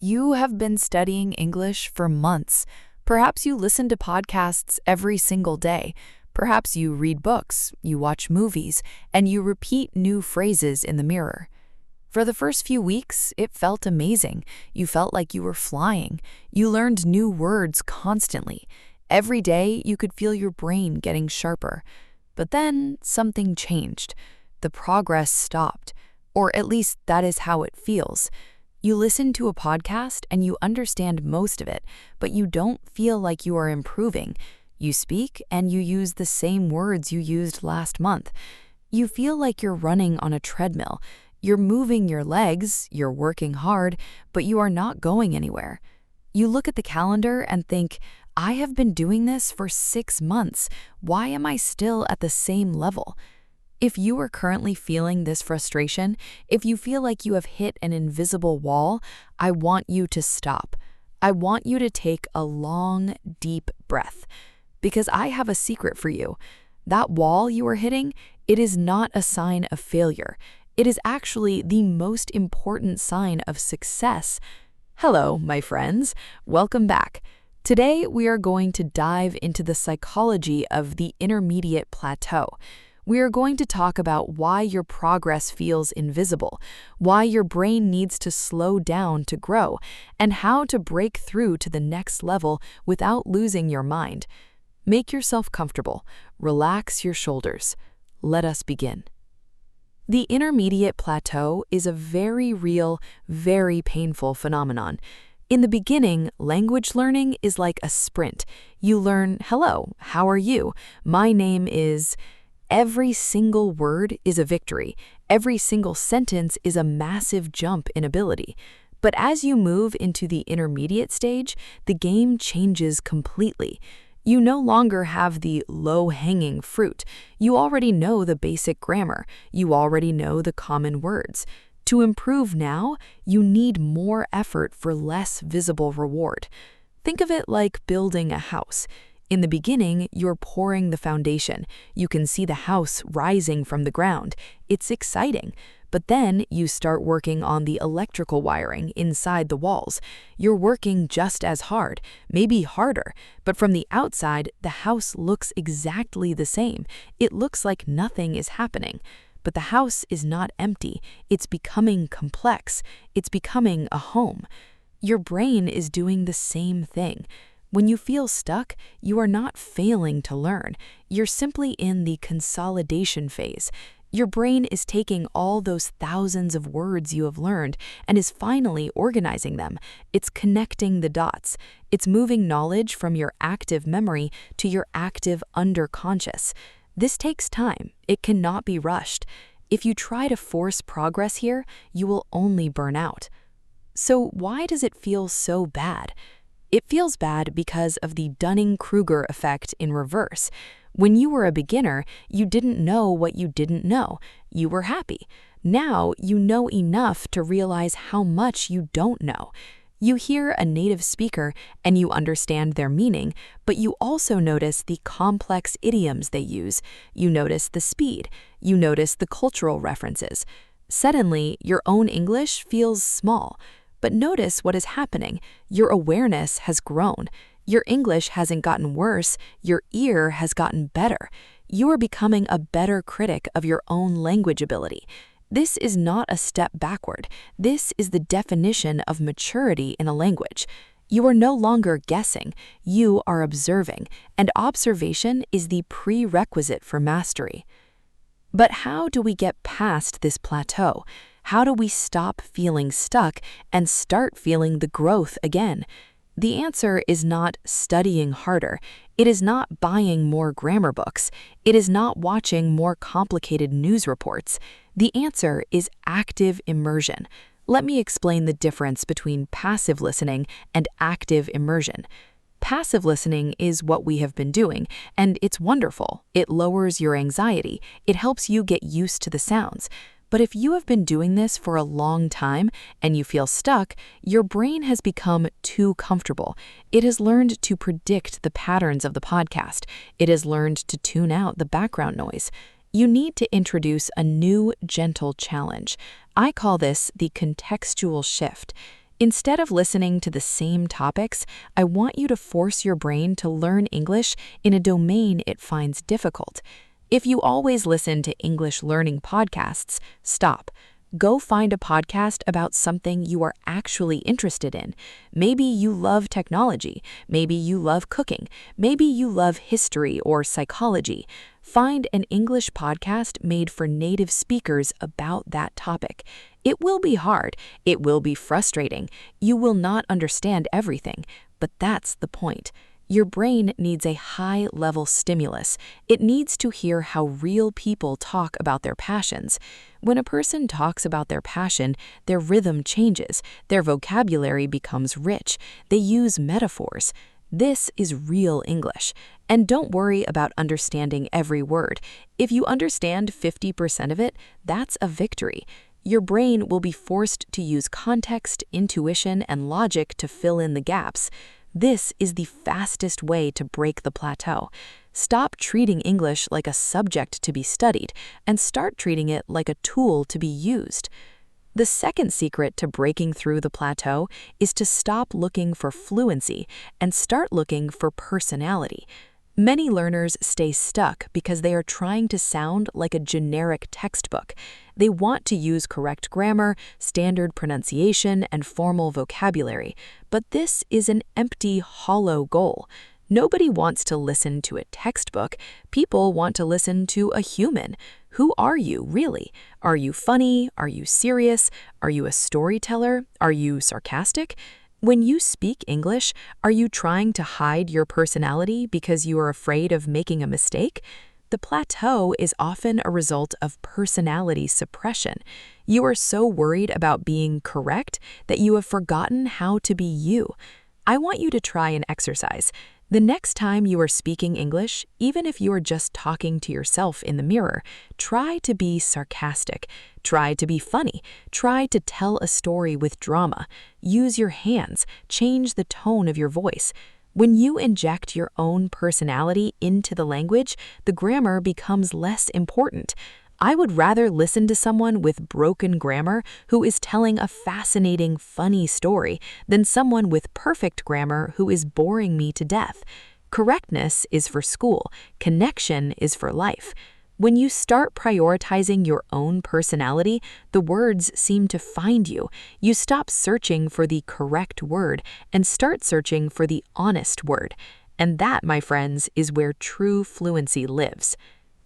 You have been studying English for months. Perhaps you listen to podcasts every single day. Perhaps you read books, you watch movies, and you repeat new phrases in the mirror. For the first few weeks, it felt amazing. You felt like you were flying. You learned new words constantly. Every day, you could feel your brain getting sharper. But then something changed. The progress stopped. Or at least that is how it feels. You listen to a podcast and you understand most of it, but you don't feel like you are improving. You speak and you use the same words you used last month. You feel like you're running on a treadmill. You're moving your legs, you're working hard, but you are not going anywhere. You look at the calendar and think, I have been doing this for 6 months. Why am I still at the same level? If you are currently feeling this frustration, if you feel like you have hit an invisible wall, I want you to stop. I want you to take a long, deep breath. Because I have a secret for you. That wall you are hitting, it is not a sign of failure. It is actually the most important sign of success. Hello, my friends. Welcome back. Today, we are going to dive into the psychology of the intermediate plateau. We are going to talk about why your progress feels invisible, why your brain needs to slow down to grow, and how to break through to the next level without losing your mind. Make yourself comfortable. Relax your shoulders. Let us begin. The intermediate plateau is a very real, very painful phenomenon. In the beginning, language learning is like a sprint. You learn, hello, how are you? My name is... Every single word is a victory. Every single sentence is a massive jump in ability. But as you move into the intermediate stage, the game changes completely. You no longer have the low-hanging fruit. You already know the basic grammar. You already know the common words. To improve now, you need more effort for less visible reward. Think of it like building a house. In the beginning, you're pouring the foundation. You can see the house rising from the ground. It's exciting. But then you start working on the electrical wiring inside the walls. You're working just as hard, maybe harder, but from the outside, the house looks exactly the same. It looks like nothing is happening. But the house is not empty. It's becoming complex. It's becoming a home. Your brain is doing the same thing. When you feel stuck, you are not failing to learn. You're simply in the consolidation phase. Your brain is taking all those thousands of words you have learned and is finally organizing them. It's connecting the dots. It's moving knowledge from your active memory to your active underconscious. This takes time. It cannot be rushed. If you try to force progress here, you will only burn out. So why does it feel so bad? It feels bad because of the Dunning-Kruger effect in reverse. When you were a beginner, you didn't know what you didn't know. You were happy. Now you know enough to realize how much you don't know. You hear a native speaker and you understand their meaning, but you also notice the complex idioms they use. You notice the speed. You notice the cultural references. Suddenly, your own English feels small. But notice what is happening. Your awareness has grown. Your English hasn't gotten worse. Your ear has gotten better. You are becoming a better critic of your own language ability. This is not a step backward. This is the definition of maturity in a language. You are no longer guessing. You are observing, and observation is the prerequisite for mastery. But how do we get past this plateau? How do we stop feeling stuck and start feeling the growth again? The answer is not studying harder. It is not buying more grammar books. It is not watching more complicated news reports. The answer is active immersion. Let me explain the difference between passive listening and active immersion. Passive listening is what we have been doing, and it's wonderful. It lowers your anxiety. It helps you get used to the sounds. But if you have been doing this for a long time and you feel stuck, your brain has become too comfortable. It has learned to predict the patterns of the podcast. It has learned to tune out the background noise. You need to introduce a new, gentle challenge. I call this the contextual shift. Instead of listening to the same topics, I want you to force your brain to learn English in a domain it finds difficult. If you always listen to English learning podcasts, stop. Go find a podcast about something you are actually interested in. Maybe you love technology. Maybe you love cooking. Maybe you love history or psychology. Find an English podcast made for native speakers about that topic. It will be hard. It will be frustrating. You will not understand everything, but that's the point. Your brain needs a high-level stimulus. It needs to hear how real people talk about their passions. When a person talks about their passion, their rhythm changes, their vocabulary becomes rich, they use metaphors. This is real English. And don't worry about understanding every word. If you understand 50% of it, that's a victory. Your brain will be forced to use context, intuition, and logic to fill in the gaps. This is the fastest way to break the plateau. Stop treating English like a subject to be studied and start treating it like a tool to be used. The second secret to breaking through the plateau is to stop looking for fluency and start looking for personality. Many learners stay stuck because they are trying to sound like a generic textbook. They want to use correct grammar, standard pronunciation, and formal vocabulary, but this is an empty, hollow goal. Nobody wants to listen to a textbook. People want to listen to a human. Who are you, really? Are you funny? Are you serious? Are you a storyteller? Are you sarcastic? When you speak English, are you trying to hide your personality because you are afraid of making a mistake? The plateau is often a result of personality suppression. You are so worried about being correct that you have forgotten how to be you. I want you to try an exercise. The next time you are speaking English, even if you are just talking to yourself in the mirror, try to be sarcastic. Try to be funny. Try to tell a story with drama. Use your hands. Change the tone of your voice. When you inject your own personality into the language, the grammar becomes less important. I would rather listen to someone with broken grammar who is telling a fascinating, funny story than someone with perfect grammar who is boring me to death. Correctness is for school. Connection is for life. When you start prioritizing your own personality, the words seem to find you. You stop searching for the correct word and start searching for the honest word. And that, my friends, is where true fluency lives.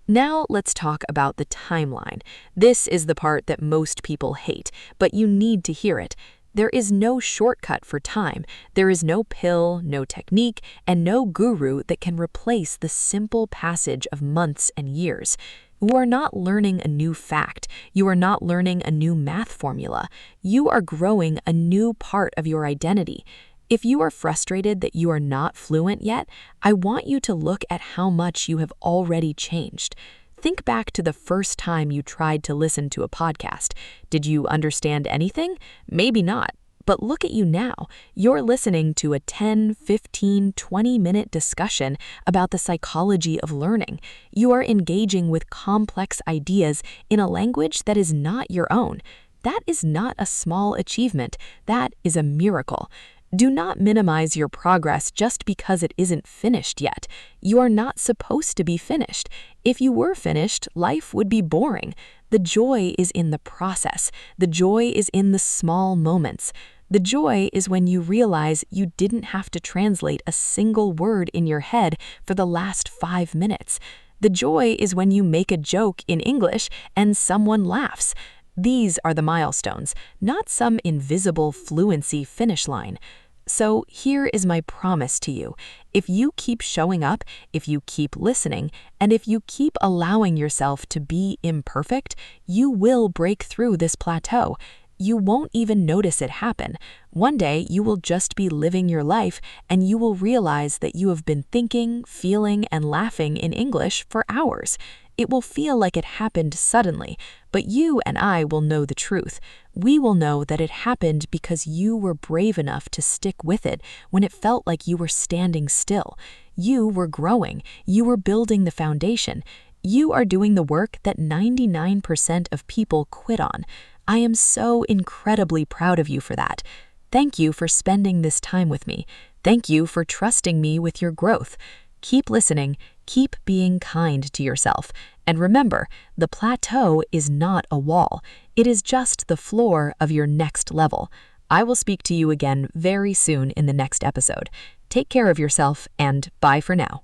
Now let's talk about the timeline. This is the part that most people hate, but you need to hear it. There is no shortcut for time. There is no pill, no technique, and no guru that can replace the simple passage of months and years. You are not learning a new fact. You are not learning a new math formula. You are growing a new part of your identity. If you are frustrated that you are not fluent yet, I want you to look at how much you have already changed. Think back to the first time you tried to listen to a podcast. Did you understand anything? Maybe not. But look at you now. You're listening to a 10, 15, 20-minute discussion about the psychology of learning. You are engaging with complex ideas in a language that is not your own. That is not a small achievement. That is a miracle. Do not minimize your progress just because it isn't finished yet. You are not supposed to be finished. If you were finished, life would be boring. The joy is in the process. The joy is in the small moments. The joy is when you realize you didn't have to translate a single word in your head for the last 5 minutes. The joy is when you make a joke in English and someone laughs. These are the milestones, not some invisible fluency finish line. So here is my promise to you. If you keep showing up, if you keep listening, and if you keep allowing yourself to be imperfect, you will break through this plateau. You won't even notice it happen. One day, you will just be living your life, and you will realize that you have been thinking, feeling, and laughing in English for hours. It will feel like it happened suddenly, but you and I will know the truth. We will know that it happened because you were brave enough to stick with it when it felt like you were standing still. You were growing. You were building the foundation. You are doing the work that 99% of people quit on. I am so incredibly proud of you for that. Thank you for spending this time with me. Thank you for trusting me with your growth. Keep listening, keep being kind to yourself. And remember, the plateau is not a wall. It is just the floor of your next level. I will speak to you again very soon in the next episode. Take care of yourself and bye for now.